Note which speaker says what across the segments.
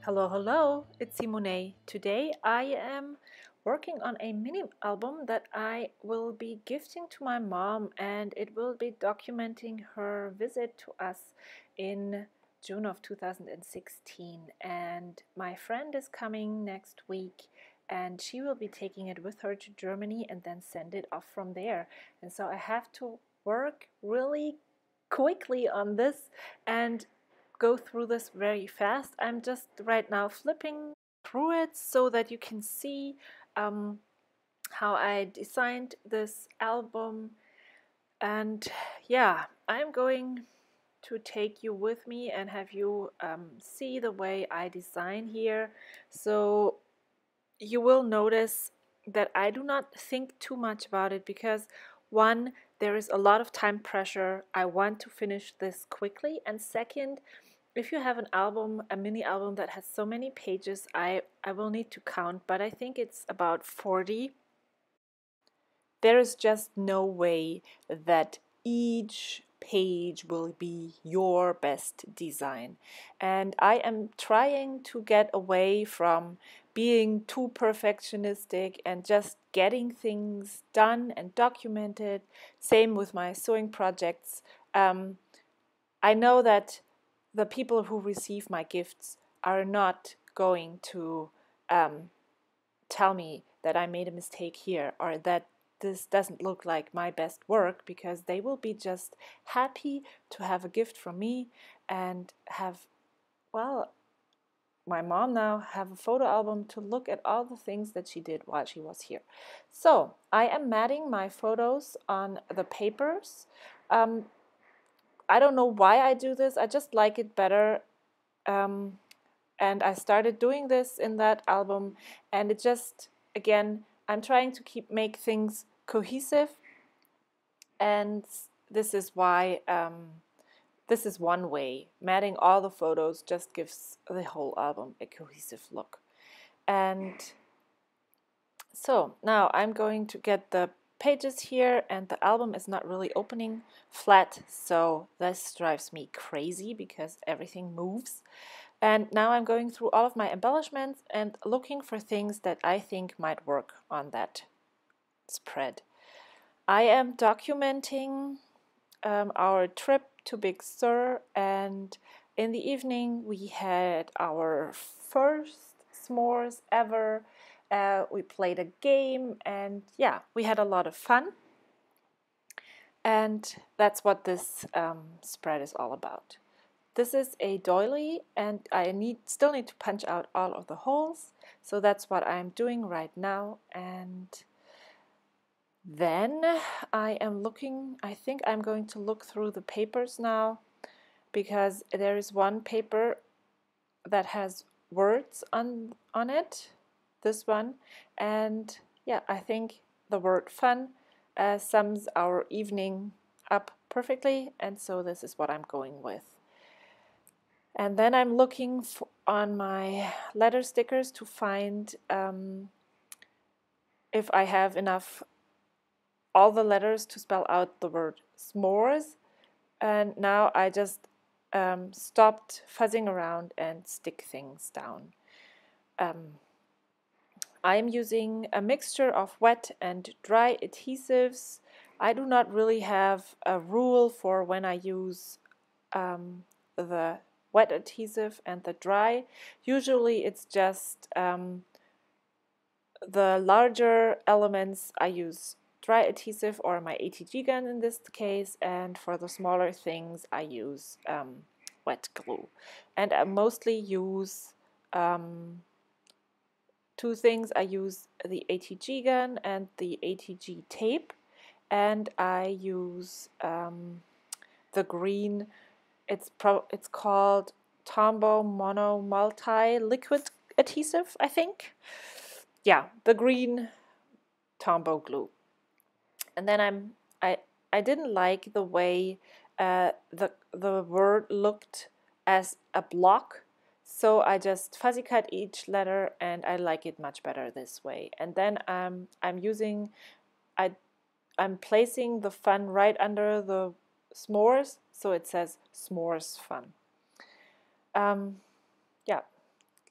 Speaker 1: Hello, hello, it's Simone. Today I am working on a mini album that I will be gifting to my mom, and it will be documenting her visit to us in June of 2016. And my friend is coming next week, and she will be taking it with her to Germany and then send it off from there. And so I have to work really quickly on this and go through this very fast. I'm just right now flipping through it so that you can see how I designed this album. And yeah, I'm going to take you with me and have you see the way I design here. So you will notice that I do not think too much about it because one, there is a lot of time pressure. I want to finish this quickly, and second, if you have an album, a mini album that has so many pages, I will need to count, but I think it's about 40. There is just no way that each page will be your best design. And I am trying to get away from being too perfectionistic and just getting things done and documented. Same with my sewing projects. I know that the people who receive my gifts are not going to tell me that I made a mistake here or that this doesn't look like my best work, because they will be just happy to have a gift from me and have, well, my mom now have a photo album to look at all the things that she did while she was here. So I am matting my photos on the papers. I don't know why I do this. I just like it better. And I started doing this in that album, and it just, again, I'm trying to make things cohesive, and this is why this is one way. Matting all the photos just gives the whole album a cohesive look. And so now I'm going to get the pages here, and the album is not really opening flat, so this drives me crazy because everything moves. And now I'm going through all of my embellishments and looking for things that I think might work on that spread. I am documenting our trip to Big Sur, and in the evening we had our first s'mores ever. We played a game, and yeah, we had a lot of fun. And that's what this spread is all about. This is a doily, and I still need to punch out all of the holes, so that's what I'm doing right now. And then I think I'm going to look through the papers now, because there is one paper that has words on it, this one, and yeah, I think the word fun sums our evening up perfectly, and so this is what I'm going with. And then I'm looking on my letter stickers to find if I have enough, all the letters to spell out the word s'mores. And now I just stopped fuzzing around and stick things down. I'm using a mixture of wet and dry adhesives. I do not really have a rule for when I use the wet adhesive and the dry. Usually it's just the larger elements I use dry adhesive or my ATG gun in this case, and for the smaller things I use wet glue. And I mostly use two things. I use the ATG gun and the ATG tape, and I use the green, it's called Tombow Mono Multi Liquid Adhesive, I think. Yeah, the green Tombow glue. And then I didn't like the way the word looked as a block, so I just fuzzy cut each letter, and I like it much better this way. And then I'm placing the fun right under the s'mores, so it says s'mores fun. Yeah,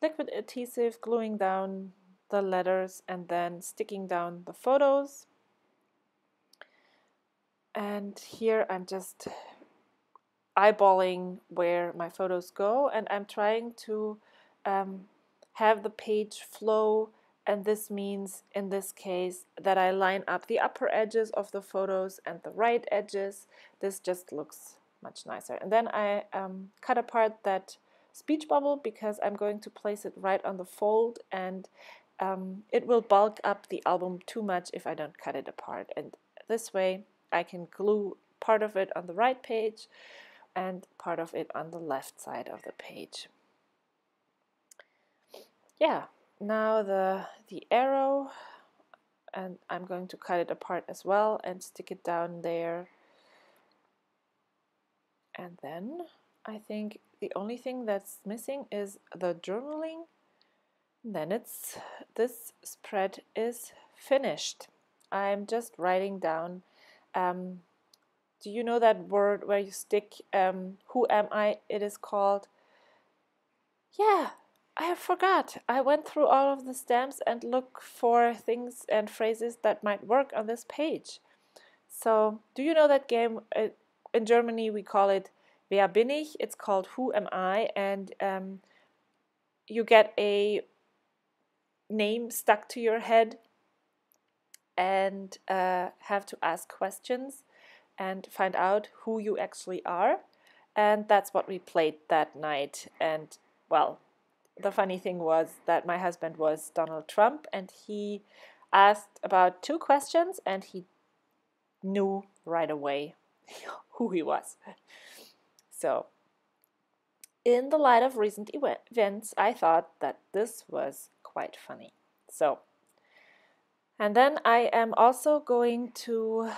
Speaker 1: liquid adhesive, gluing down the letters and then sticking down the photos. And here I'm just eyeballing where my photos go, and I'm trying to have the page flow, and this means in this case that I line up the upper edges of the photos and the right edges. This just looks much nicer. And then I cut apart that speech bubble because I'm going to place it right on the fold, and it will bulk up the album too much if I don't cut it apart. And this way I can glue part of it on the right page and part of it on the left side of the page. Yeah, now the arrow, and I'm going to cut it apart as well and stick it down there. And then I think the only thing that's missing is the journaling. Then this spread is finished. I'm just writing down, do you know that word where you stick who am I? It is called, yeah, I forgot. I went through all of the stamps and look for things and phrases that might work on this page. So, do you know that game? In Germany, we call it Wer bin ich? It's called Who Am I? And you get a name stuck to your head and have to ask questions and find out who you actually are. And that's what we played that night. And, well, the funny thing was that my husband was Donald Trump, and he asked about 2 questions and he knew right away who he was. So, in the light of recent events, I thought that this was quite funny. So, and then I am also going to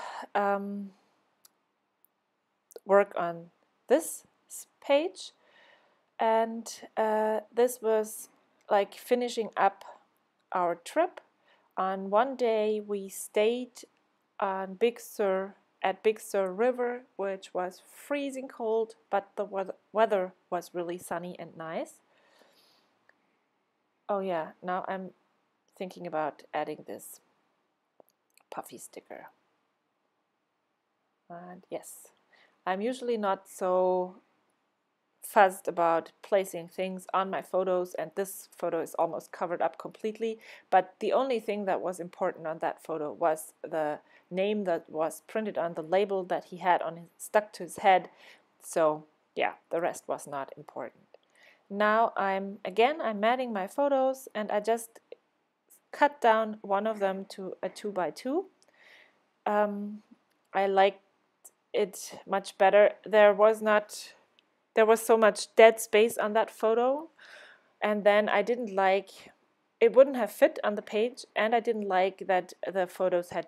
Speaker 1: work on this page. And this was like finishing up our trip. On one day we stayed on Big Sur at Big Sur River, which was freezing cold, but the weather was really sunny and nice. Oh yeah, now I'm thinking about adding this puffy sticker. And yes, I'm usually not so fussed about placing things on my photos, and this photo is almost covered up completely, but the only thing that was important on that photo was the name that was printed on the label that he had stuck to his head. So yeah, the rest was not important. Now I'm adding my photos, and I just cut down one of them to a 2x2. I liked it much better. There was so much dead space on that photo, and then I didn't like, it wouldn't have fit on the page, and I didn't like that the photos had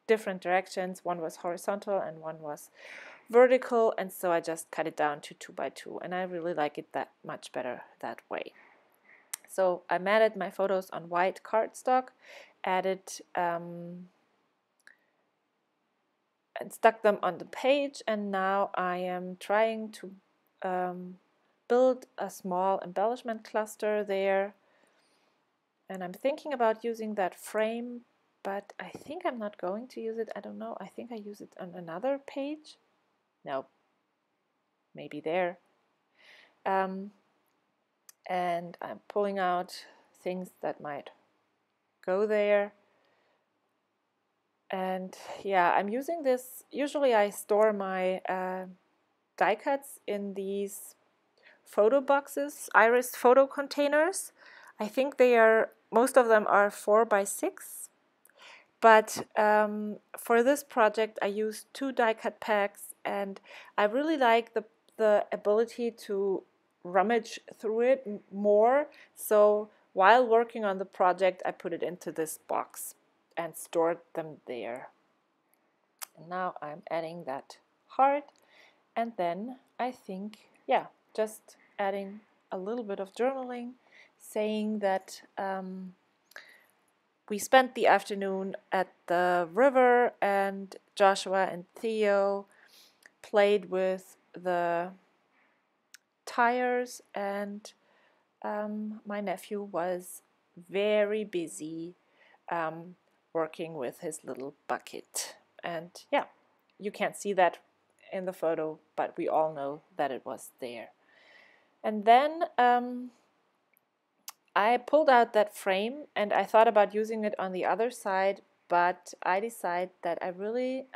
Speaker 1: different directions. One was horizontal and one was vertical, and so I just cut it down to 2x2, and I really like it that much better that way. So I matted my photos on white cardstock, added and stuck them on the page, and now I am trying to build a small embellishment cluster there, and I'm thinking about using that frame, but I think I'm not going to use it. I don't know, I think I use it on another page. No, maybe there. And I'm pulling out things that might go there. And yeah, I'm using this, usually I store my die cuts in these photo boxes, iris photo containers. I think most of them are 4x6, but for this project I used 2 die cut packs, and I really like the ability to rummage through it more. So while working on the project, I put it into this box and stored them there. And now I'm adding that heart, and then I think, yeah, just adding a little bit of journaling, saying that we spent the afternoon at the river, and Joshua and Theo played with the tires and my nephew was very busy working with his little bucket. And yeah, you can't see that in the photo, but we all know that it was there. And then I pulled out that frame and I thought about using it on the other side, but I decided that I really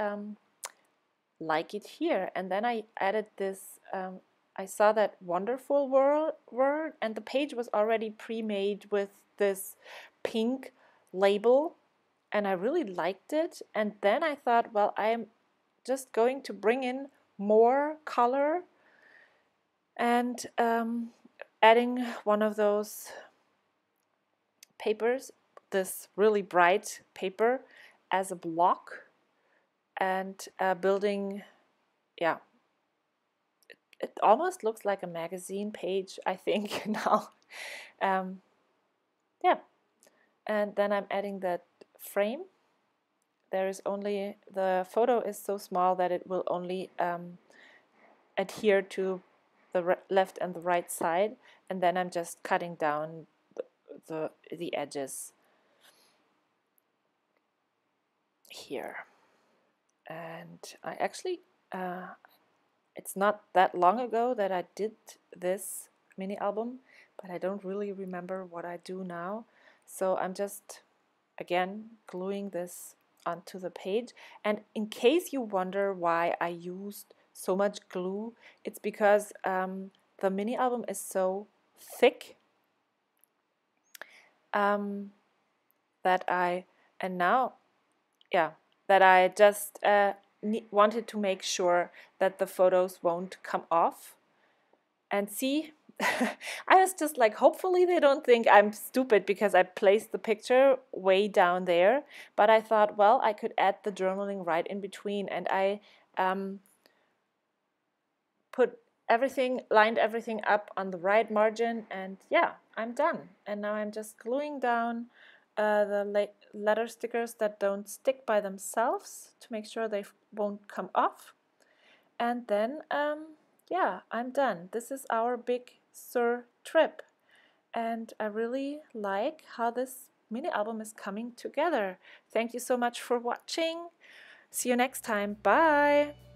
Speaker 1: like it here. And then I added this, I saw that wonderful word, and the page was already pre-made with this pink label, and I really liked it. And then I thought, well, I'm just going to bring in more color and adding one of those papers, this really bright paper, as a block, and building, yeah, it almost looks like a magazine page, I think, now. Yeah, and then I'm adding that frame. There is only, the photo is so small that it will only adhere to the left and the right side, and then I'm just cutting down the edges here. And I actually, it's not that long ago that I did this mini album, but I don't really remember what I do now. So I'm just, again, gluing this onto the page. And in case you wonder why I used so much glue, it's because the mini album is so thick that I, and now, yeah, that I just wanted to make sure that the photos won't come off. And see, I was just like, hopefully they don't think I'm stupid because I placed the picture way down there. But I thought, well, I could add the journaling right in between. And I put everything, lined everything up on the right margin. And yeah, I'm done. And now I'm just gluing down the letter stickers that don't stick by themselves to make sure they won't come off. And then, yeah, I'm done. This is our Big Sur trip. And I really like how this mini album is coming together. Thank you so much for watching. See you next time. Bye.